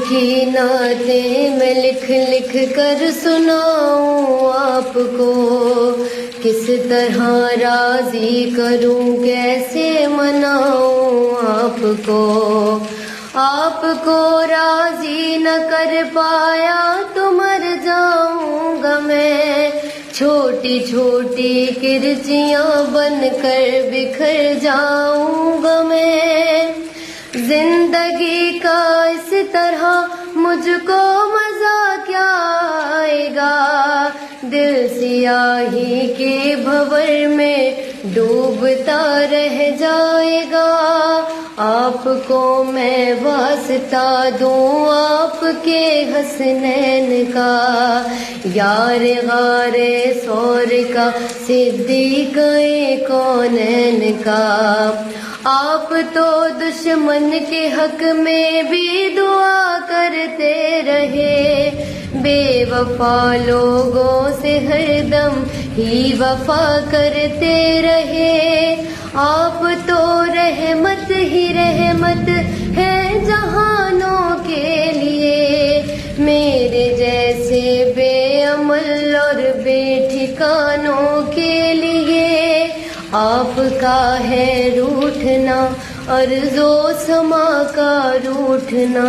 کی نعتیں میں لکھ لکھ کر سناؤں آپ کو، کس طرح راضی کروں کیسے مناؤں آپ کو راضی نہ کر پایا تو مر جاؤں گا میں، چھوٹی چھوٹی کرچیاں بن کر بکھر جاؤں گا میں، زندگی کا اس طرح مجھ کو مزہ کیا آئے گا، دل سیاہی کے بھنور میں ڈوبتا رہ جائے گا، آپ کو میں واسطہ دوں آپ کے حسنین کا، یار غار ثور کا صدیق کونین کا، آپ تو دشمن کے حق میں بھی دعا کرتے رہے، بے وفا لوگوں سے ہر دم ہی وفا کرتے رہے، آپ تو رحمت ہی رحمت ہے جہانوں کے لیے، میرے جیسے بے عمل اور بے ٹھکانوں کے لیے، آپ کا ہے روٹھنا ارض و سما کا روٹھنا۔